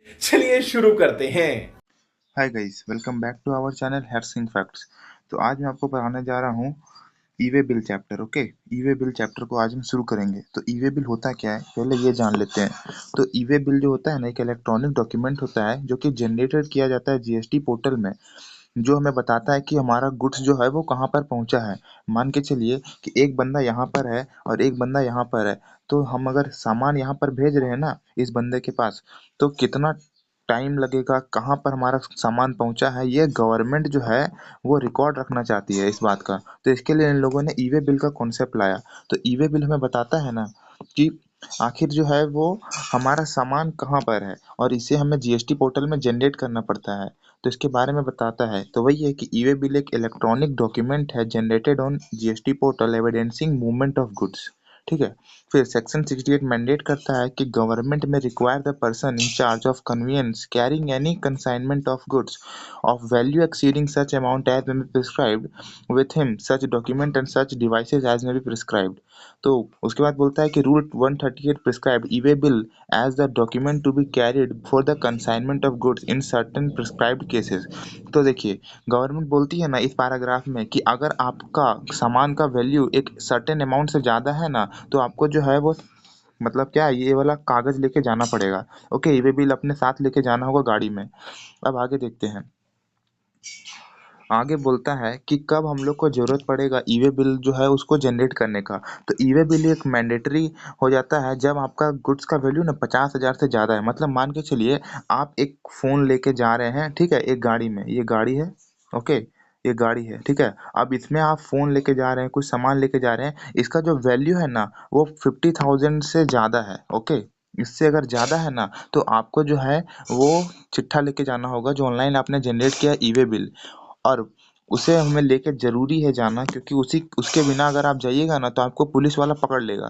चलिए शुरू करते हैं। Hi guys, welcome back to our channel hats facts. तो आज मैं आपको पढ़ाने जा रहा हूँ e way bill chapter. Okay, e way bill chapter को आज हम शुरू करेंगे। तो ई वे बिल होता क्या है पहले ये जान लेते हैं। तो ई वे बिल जो होता है ना, एक इलेक्ट्रॉनिक डॉक्यूमेंट होता है जो कि जनरेटेड किया जाता है जीएसटी पोर्टल में, जो हमें बताता है कि हमारा गुड्स जो है वो कहाँ पर पहुँचा है। मान के चलिए कि एक बंदा यहाँ पर है और एक बंदा यहाँ पर है। तो हम अगर सामान यहाँ पर भेज रहे हैं ना इस बंदे के पास, तो कितना टाइम लगेगा, कहाँ पर हमारा सामान पहुँचा है, ये गवर्नमेंट जो है वो रिकॉर्ड रखना चाहती है इस बात का। तो इसके लिए इन लोगों ने ई वे बिल का कॉन्सेप्ट लाया। तो ई वे बिल हमें बताता है ना कि आखिर जो है वो हमारा सामान कहाँ पर है, और इसे हमें जीएसटी पोर्टल में जनरेट करना पड़ता है। तो इसके बारे में बताता है। तो वही है कि ई वे बिल एक इलेक्ट्रॉनिक डॉक्यूमेंट है generated on GST portal evidencing movement of goods. ठीक है। फिर सेक्शन 68 मैंडेट करता है कि government may require the person in charge of conveyance carrying any consignment of goods of value exceeding such amount as may be prescribed with him such document and such devices as may be prescribed. तो उसके बाद बोलता है कि rule 138 prescribed e way bill as the document to be carried for the consignment of goods in certain prescribed cases। तो देखिए, government बोलती है ना इस पैराग्राफ में कि अगर आपका सामान का वैल्यू एक सर्टेन अमाउंट से ज़्यादा है ना, तो आपको जो है वो मतलब क्या है, ये वाला कागज़ लेके जाना पड़ेगा। ओके, ये बिल अपने साथ लेके जाना होगा गाड़ी में। अब आगे देखते हैं। आगे बोलता है कि कब हम लोग को ज़रूरत पड़ेगा ई वे बिल जो है उसको जनरेट करने का। तो ई वे बिल एक मैंडेटरी हो जाता है जब आपका गुड्स का वैल्यू ना 50,000 से ज़्यादा है। मतलब मान के चलिए आप एक फ़ोन लेके जा रहे हैं, ठीक है, एक गाड़ी में, ये गाड़ी है। ओके, ये गाड़ी है, ठीक है। अब इसमें आप फ़ोन लेके जा रहे हैं, कुछ सामान लेके जा रहे हैं, इसका जो वैल्यू है ना वो 50,000 से ज़्यादा है। ओके, इससे अगर ज़्यादा है ना तो आपको जो है वो चिट्ठा लेके जाना होगा जो ऑनलाइन आपने जनरेट किया ई वे बिल। और उसे हमें लेके ज़रूरी है जाना, क्योंकि उसी उसके बिना अगर आप जाइएगा ना तो आपको पुलिस वाला पकड़ लेगा।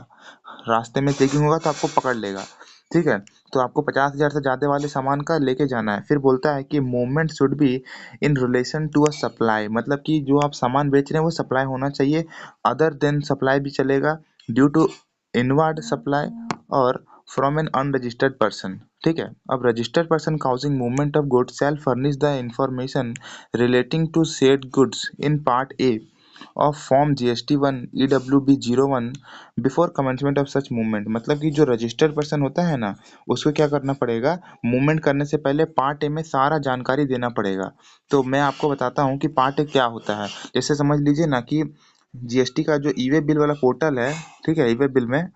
रास्ते में चेकिंग होगा तो आपको पकड़ लेगा। ठीक है। तो आपको 50,000 से ज़्यादा वाले सामान का लेके जाना है। फिर बोलता है कि movement should be in relation to a supply, मतलब कि जो आप सामान बेच रहे हैं वो सप्लाई होना चाहिए। अदर देन सप्लाई भी चलेगा, ड्यू टू इनवर्ड सप्लाई और फ्रॉम एन अनरजिस्टर्ड पर्सन। ठीक है। अब registered person causing movement of goods shall furnish the information relating to said goods in Part A of Form GST 1 EWB 01 before commencement of such movement. मतलब कि जो registered person होता है ना उसको क्या करना पड़ेगा, मूवमेंट करने से पहले पार्ट ए में सारा जानकारी देना पड़ेगा। तो मैं आपको बताता हूँ कि पार्ट ए क्या होता है। जैसे समझ लीजिए ना कि जीएसटी का जो ई वे बिल वाला पोर्टल है, ठीक है, ई वे बिल में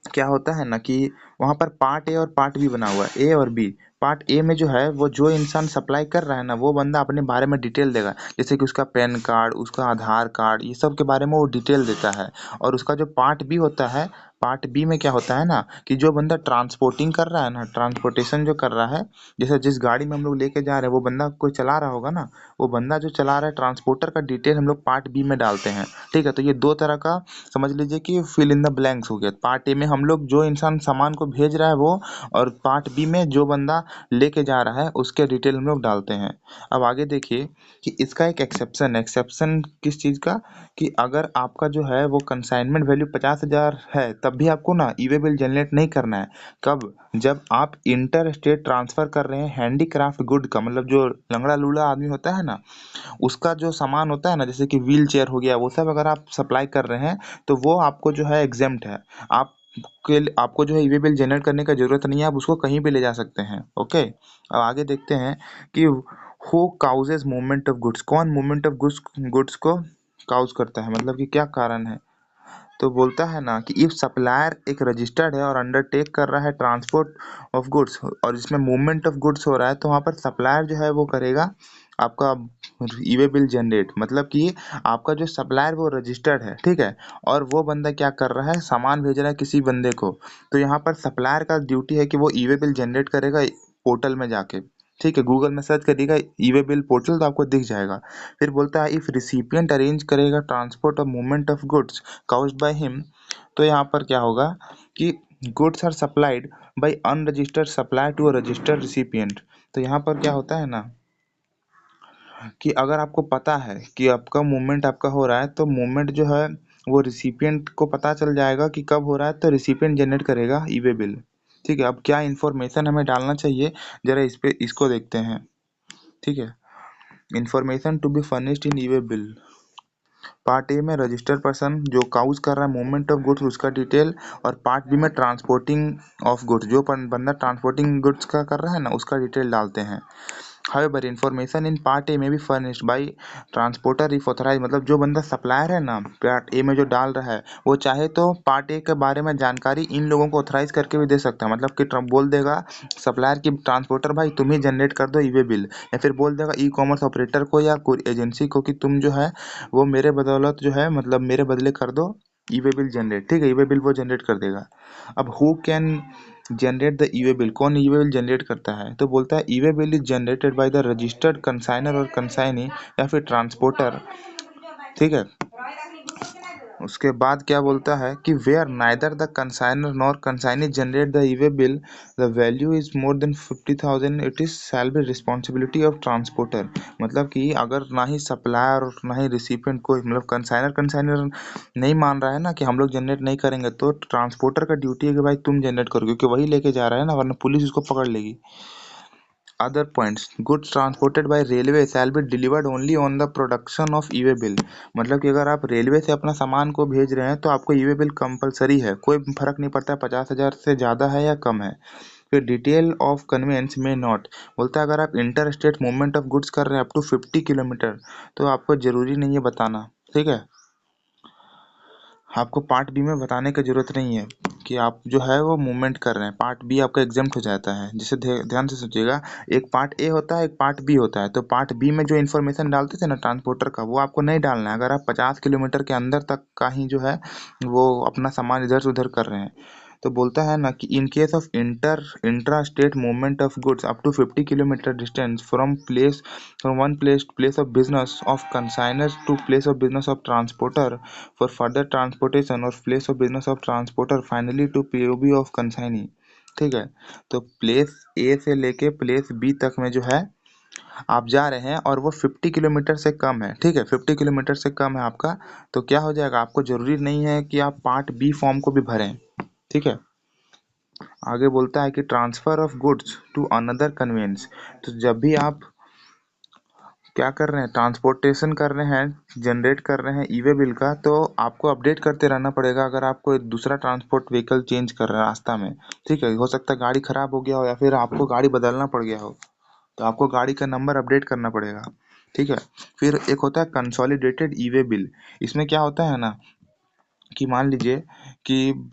क्या होता है ना कि वहाँ पर पार्ट ए और पार्ट बी बना हुआ है, ए और बी। पार्ट ए में जो है वो जो इंसान सप्लाई कर रहा है ना वो बंदा अपने बारे में डिटेल देगा, जैसे कि उसका पैन कार्ड, उसका आधार कार्ड, ये सब के बारे में वो डिटेल देता है। और उसका जो पार्ट बी होता है, पार्ट बी में क्या होता है ना कि जो बंदा ट्रांसपोर्टिंग कर रहा है ना, ट्रांसपोर्टेशन जो कर रहा है, जैसे जिस गाड़ी में हम लोग लेके जा रहे हैं वो बंदा कोई चला रहा होगा ना, वो बंदा जो चला रहा है ट्रांसपोर्टर का डिटेल हम लोग पार्ट बी में डालते हैं। ठीक है। तो ये दो तरह का समझ लीजिए कि फिल इन द ब्लैंक्स हो गया। पार्ट ए में हम लोग जो इंसान सामान को भेज रहा है वो, और पार्ट बी में जो बंदा लेके जा रहा है उसके डिटेल हम लोग डालते हैं। अब आगे देखिए कि इसका एक एक्सेप्शन है। एक्सेप्शन किस चीज़ का, कि अगर आपका जो है वो कंसाइनमेंट वैल्यू 50,000 है तब भी आपको ना ई वे बिल जनरेट नहीं करना है। कब, जब आप इंटर स्टेट ट्रांसफ़र कर रहे हैं हैंडीक्राफ्ट गुड का, मतलब जो लंगड़ा लूला आदमी होता है ना उसका जो सामान होता है ना, जैसे कि व्हील चेयर हो गया, वो सब अगर आप सप्लाई कर रहे हैं तो वो आपको जो है एग्जेम्प्ट है। आप आपको जो है ई वे बिल जनरेट करने का जरूरत नहीं है, आप उसको कहीं भी ले जा सकते हैं। ओके। अब आगे देखते हैं कि who causes movement of goods, कौन मूवमेंट ऑफ गुड्स गुड्स को काउज करता है, मतलब कि क्या कारण है। तो बोलता है ना कि इफ सप्लायर एक रजिस्टर्ड है और अंडरटेक कर रहा है ट्रांसपोर्ट ऑफ गुड्स, और इसमें मूवमेंट ऑफ गुड्स हो रहा है, तो वहाँ पर सप्लायर जो है वो करेगा आपका ई वे बिल जनरेट। मतलब कि आपका जो सप्लायर वो रजिस्टर्ड है, ठीक है, और वो बंदा क्या कर रहा है, सामान भेज रहा है किसी बंदे को। तो यहाँ पर सप्लायर का ड्यूटी है कि वो ई वे बिल जनरेट करेगा पोर्टल में जाके। ठीक है, गूगल में सर्च करिएगा ई वे बिल पोर्टल तो आपको दिख जाएगा। फिर बोलता है इफ रिसिपिएंट अरेंज करेगा ट्रांसपोर्ट और movement of goods caused by him, तो यहाँ पर क्या होगा कि goods are supplied by unregistered supply to a registered recipient. तो यहाँ पर क्या होता है ना कि अगर आपको पता है कि आपका मूवमेंट आपका हो रहा है, तो मूवमेंट जो है वो रिसिपिएंट को पता चल जाएगा कि कब हो रहा है, तो रिसिपिएंट जनरेट करेगा ई वे बिल। ठीक है, अब क्या इन्फॉर्मेशन हमें डालना चाहिए, जरा इस पे इसको देखते हैं। ठीक है, information to be furnished in e way bill. Part A में रजिस्टर्ड पर्सन जो काउज कर रहा है मूवमेंट ऑफ गुड्स उसका डिटेल, और पार्ट बी में ट्रांसपोर्टिंग ऑफ गुड्स जो बंदा ट्रांसपोर्टिंग गुड्स का कर रहा है ना उसका डिटेल डालते हैं। However, information in part A may be furnished by transporter if authorized। मतलब जो बंदा सप्लायर है ना पार्ट ए में जो डाल रहा है वो चाहे तो पार्ट ए के बारे में जानकारी इन लोगों को ऑथराइज करके भी दे सकता है। मतलब कि बोल देगा सप्लायर की ट्रांसपोर्टर भाई तुम ही जनरेट कर दो ई वे बिल, या फिर बोल देगा ई कॉमर्स ऑपरेटर को या कोई एजेंसी को कि तुम जो है वो मेरे बदौलत जो है मतलब मेरे बदले कर दो ई वे बिल जनरेट। ठीक है, ई वे बिल वो जनरेट कर देगा। अब who can generate the e way bill, कौन ई वे बिल जनरेट करता है, तो बोलता है e way bill is generated by the registered consignor और कंसाइनी या फिर ट्रांसपोर्टर। ठीक है, उसके बाद क्या बोलता है कि where neither the consignor nor consignee generate the e way bill the value is more than 50,000 it is shall be responsibility of transporter. मतलब कि अगर ना ही सप्लायर और ना ही रिसिपिएंट कोई मतलब कंसाइनर कंसाइनर नहीं मान रहा है ना कि हम लोग जनरेट नहीं करेंगे, तो ट्रांसपोर्टर का ड्यूटी है कि भाई तुम जनरेट करो, क्योंकि वही लेके जा रहा है ना, वरना पुलिस उसको पकड़ लेगी। Other points, goods transported by railway shall be delivered only on the production of E way bill. मतलब कि अगर आप रेलवे से अपना सामान को भेज रहे हैं तो आपको ई वे बिल कंपलसरी है, कोई फर्क नहीं पड़ता 50,000 से ज़्यादा है या कम है। फिर डिटेल ऑफ कन्वेंस में नॉट, बोलता है अगर आप inter state movement of goods कर रहे हैं अप टू 50 किलोमीटर तो आपको ज़रूरी नहीं है बताना। ठीक है, आपको पार्ट बी में बताने की ज़रूरत नहीं है कि आप जो है वो मूवमेंट कर रहे हैं, पार्ट बी आपका एग्जम्प्ट हो जाता है। जिसे ध्यान से सोचिएगा, एक पार्ट ए होता है एक पार्ट बी होता है, तो पार्ट बी में जो इन्फॉर्मेशन डालते थे ना ट्रांसपोर्टर का वो आपको नहीं डालना है अगर आप 50 किलोमीटर के अंदर तक का ही जो है वो अपना सामान इधर से उधर कर रहे हैं। तो बोलता है ना कि in case of intra state movement of goods up to 50 kilometre distance from one place of business of consignor to place of business of transporter for further transportation or place of business of transporter finally to POB of consignee। ठीक है, तो place a से लेके place B तक में जो है आप जा रहे हैं और वो 50 किलोमीटर से कम है। ठीक है, 50 किलोमीटर से कम है आपका, तो क्या हो जाएगा, आपको जरूरी नहीं है कि आप पार्ट बी फॉर्म को भी भरें। ठीक है, आगे बोलता है कि transfer of goods to another conveyance. तो जब भी आप क्या कर रहे हैं, ट्रांसपोर्टेशन कर रहे हैं, जनरेट कर रहे हैं ई वे बिल का, तो आपको अपडेट करते रहना पड़ेगा अगर आप कोई दूसरा ट्रांसपोर्ट व्हीकल चेंज कर रहे हैं रास्ता में। ठीक है, हो सकता है गाड़ी खराब हो गया हो या फिर आपको गाड़ी बदलना पड़ गया हो, तो आपको गाड़ी का नंबर अपडेट करना पड़ेगा। ठीक है, फिर एक होता है कंसोलिडेटेड ई वे बिल। इसमें क्या होता है ना कि मान लीजिए कि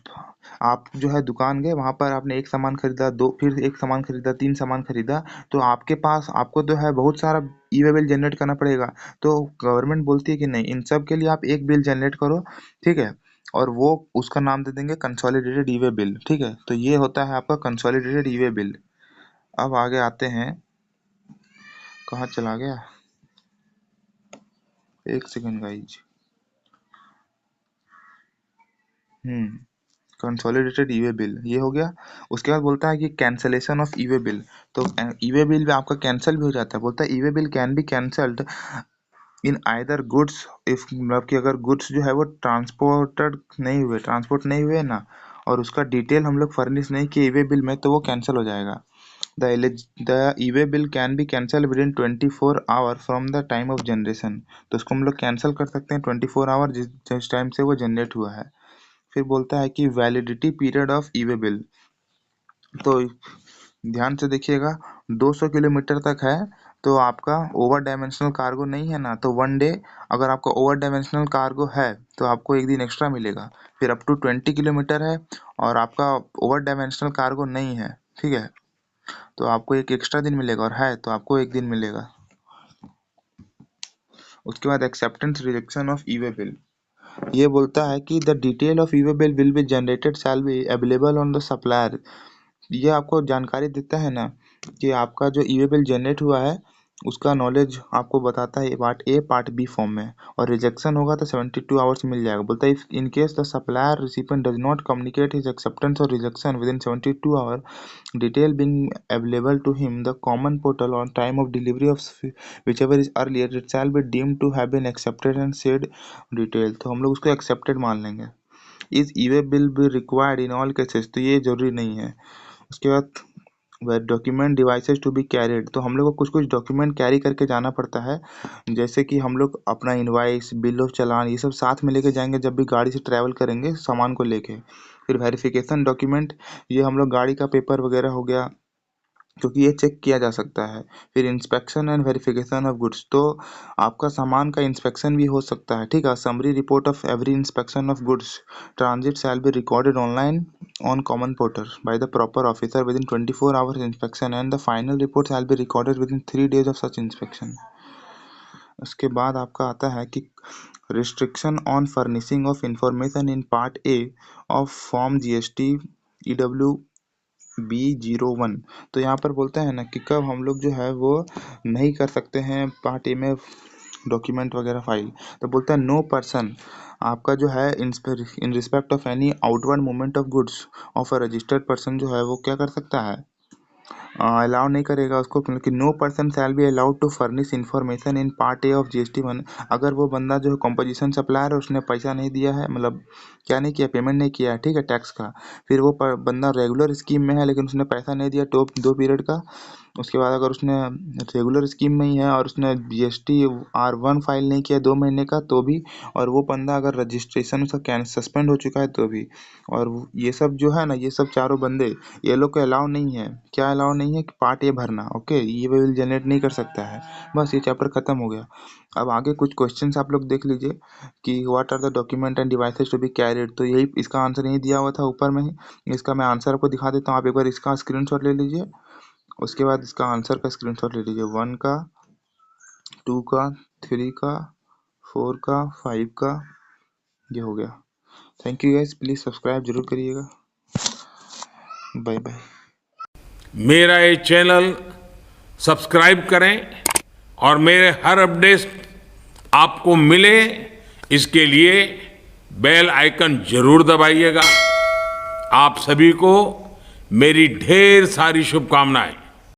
आप जो है दुकान गए, वहाँ पर आपने एक सामान खरीदा, दो फिर एक सामान खरीदा, तीन सामान खरीदा, तो आपके पास आपको तो है बहुत सारा ई वे बिल जनरेट करना पड़ेगा। तो गवर्नमेंट बोलती है कि नहीं, इन सब के लिए आप एक बिल जनरेट करो। ठीक है, और वो उसका नाम दे देंगे कंसोलिडेटेड ई वे बिल। ठीक है, तो ये होता है आपका कंसोलिडेटेड ई वे बिल। अब आगे आते हैं, कहाँ चला गया, एक सेकेंड गाइज। हम्म, कंसोलिडेटेड ई वे बिल ये हो गया। उसके बाद बोलता है कि cancellation of E way bill. तो ई वे बिल भी आपका कैंसिल भी हो जाता है। बोलता है e way bill can be cancelled in either goods if, मतलब कि अगर गुड्स जो है वो ट्रांसपोर्ट नहीं हुए ना, और उसका डिटेल हम लोग फर्निश नहीं किए ई वे बिल में, तो वो कैंसिल हो जाएगा। The e way bill can B cancel with in 24 our from the time of generation. तो उसको हम लोग कैंसिल कर सकते हैं 24 आवर जिस टाइम से वो जनरेट हुआ है। फिर बोलता है कि validity period of E way bill. तो ध्यान से देखिएगा, 200 किलोमीटर तक है तो आपका ओवर डायमेंशनल कार्गो नहीं है ना, तो 1 डे। अगर आपका ओवर डायमेंशनल कार्गो है तो आपको एक दिन एक्स्ट्रा मिलेगा। फिर अप टू 20 किलोमीटर है और आपका ओवर डायमेंशनल कार्गो नहीं है, ठीक है, तो आपको एक एक्स्ट्रा दिन मिलेगा, और है तो आपको एक दिन मिलेगा। उसके बाद acceptance rejection of E way bill. ये बोलता है कि the detail of E way bill will be generated shall be available on the supplier. ये आपको जानकारी देता है ना कि आपका जो ई वे बिल जनरेट हुआ है उसका नॉलेज आपको बताता है part A part B form में, और रिजेक्शन होगा तो 72 आवर्स मिल जाएगा। बोलता है if in case the supplier recipient does not communicate his acceptance or rejection within 72 hour detail being available to him the common portal on time of delivery of whichever is earlier it shall be deemed to have been accepted and said detail। तो हम लोग उसको accepted मान लेंगे। Is e way bill be required in all cases, तो ये जरूरी नहीं है। उसके बाद वह document devices to be carried, तो हम लोग को कुछ कुछ डॉक्यूमेंट कैरी करके जाना पड़ता है, जैसे कि हम लोग अपना इनवाइस, बिल ऑफ चालान, ये सब साथ में लेके जाएंगे जब भी गाड़ी से ट्रैवल करेंगे सामान को लेके। फिर वेरिफिकेशन डॉक्यूमेंट, ये हम लोग गाड़ी का पेपर वगैरह हो गया, क्योंकि ये चेक किया जा सकता है। फिर inspection and verification of goods, तो आपका सामान का इंस्पेक्शन भी हो सकता है, ठीक है। Summary report of every inspection of goods transit shall be recorded online on common portal by the proper officer within 24 hours inspection, and the final report shall be recorded within 3 days of such inspection. उसके बाद आपका आता है कि restriction on furnishing of information in part A of form GST EW B01, तो यहाँ पर बोलते हैं ना कि कब हम लोग जो है वो नहीं कर सकते हैं पार्ट ए में डॉक्यूमेंट वगैरह फाइल। तो बोलता है नो पर्सन, आपका जो है in respect of any outward movement of goods of a registered person जो है वो क्या कर सकता है, अलाउ नहीं करेगा उसको, क्योंकि no person shall be allowed to furnish information in part A of GST 1। अगर वो बंदा जो है कंपोजिशन सप्लायर है, उसने पैसा नहीं दिया है, मतलब क्या नहीं किया, पेमेंट नहीं किया है, ठीक है, टैक्स का। फिर वो बंदा रेगुलर स्कीम में है लेकिन उसने पैसा नहीं दिया टॉप 2 पीरियड का। उसके बाद अगर उसने रेगुलर स्कीम में ही है और उसने GST-R1 फाइल नहीं किया 2 महीने का तो भी, और वो बंदा अगर रजिस्ट्रेशन उसका सस्पेंड हो चुका है तो भी। और ये सब जो है ना, ये सब चारों बंदे, ये लोग को अलाउ नहीं है, क्या अलाउ नहीं है कि पार्ट ए भरना, ओके, ये बिल जनरेट नहीं कर सकता है। बस ये चैप्टर खत्म हो गया। अब आगे कुछ क्वेश्चंस आप लोग देख लीजिए कि what are the document and devices to be carried, तो यही इसका आंसर यही दिया हुआ था ऊपर में ही। इसका मैं आंसर आपको दिखा देता हूँ, आप एक बार इसका स्क्रीनशॉट ले लीजिए, उसके बाद इसका आंसर का स्क्रीनशॉट ले लीजिए, 1 का, 2 का, 3 का, 4 का, 5 का, ये हो गया। Thank you guys, please subscribe जरूर करिएगा। Bye bye. मेरा ये चैनल सब्सक्राइब करें और मेरे हर अपडेट आपको मिले, इसके लिए बेल आइकन जरूर दबाइएगा। आप सभी को मेरी ढेर सारी शुभकामनाएं।